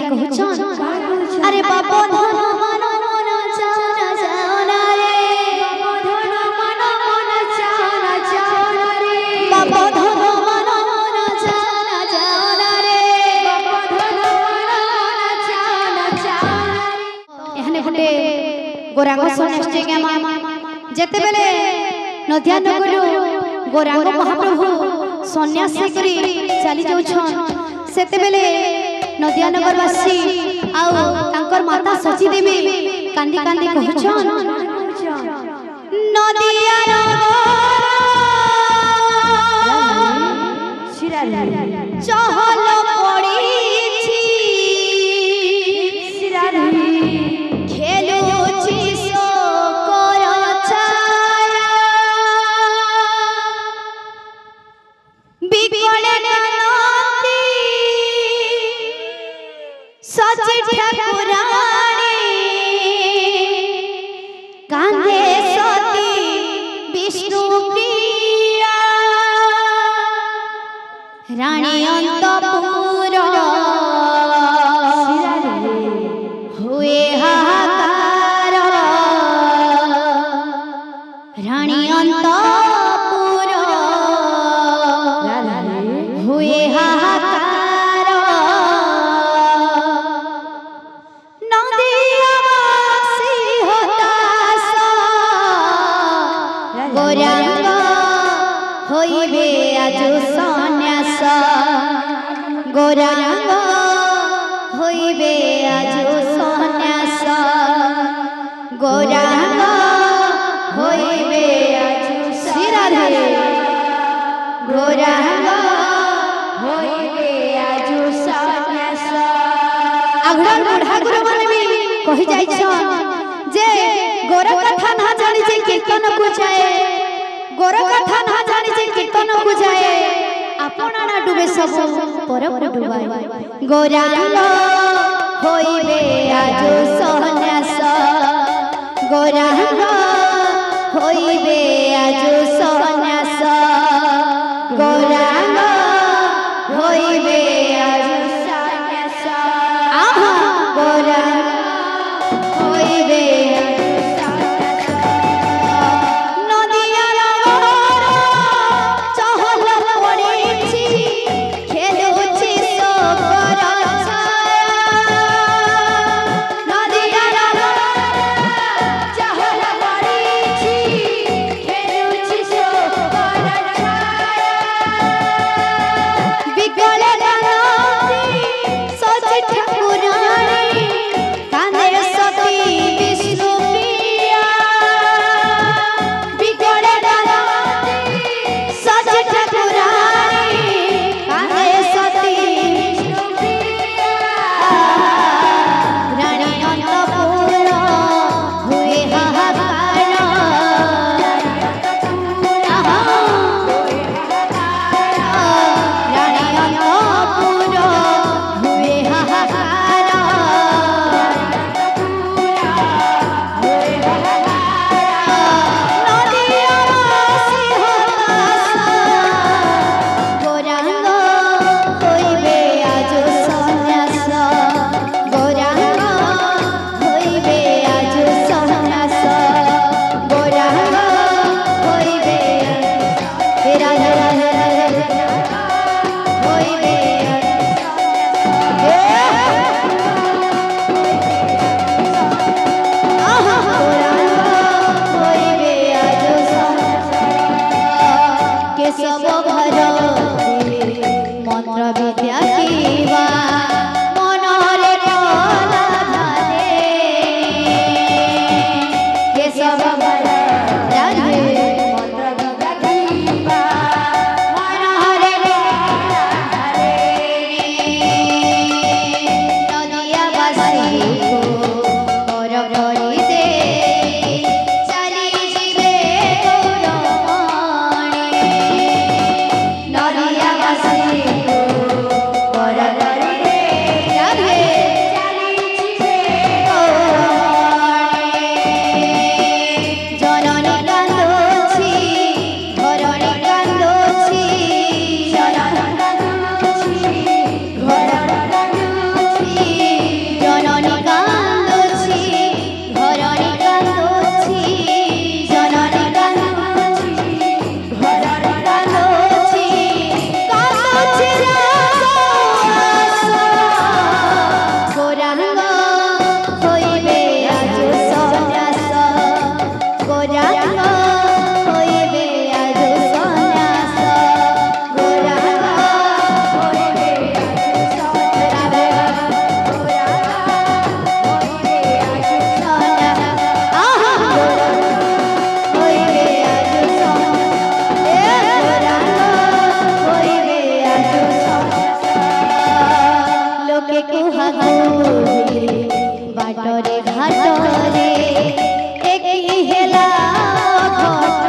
कहछन अरे बाबा धन मन मन जान जान रे बाबा धन मन मन जान जान रे बाबा धन मन मन जान जान रे बाबा धन मन मन जान जान एहने गुटे गोरांग सनेष्टे गामा जेते बेले नदिया नगरु गोरांग महाप्रभु सन्यास करी चली जाउछन सेते बेले नदिया नगरवासी आउ तांकर माता सची देवी कांदी कांदी कहछन नदिया नगर चहल पड़ीछि खेलुछि शोकर छाया बिगड़े नंदी सची ठाकुरानी कांधे सती विष्णु प्रिया रानी अंतपुर हुए हाहाकार रानी अंतपुर हुए हाहाकार नदियावासी हताश गोरांग होइबे आजु सन्यास गोरांग होइबे आजु सन्यास गोरांग होइबे आजु सिराधे गोरांग होइबे आजु सन्यास आघड़ा बुढ़ा गुरु माने भी कहि जाय छन जे गोर कथा ना जानि जे कीर्तन को जाए गोर कथा ना जानि जे कीर्तन को जाए आपना ना डूबे सब पर डुबाए गोरांग होइबे आजु सन्यास गोरांग होइबे आजु सन्यास गोरांग होइबे आजु सन्यास आहा गोरांग होइबे नदिया नगर चहल पड़ीछि खेलुछि शोकर छाया नदिया नगर चहल पड़ीछि खेलुछि शोकर छाया बिगड़े नंदी रे बाटरे घाटरे एकी हेला घट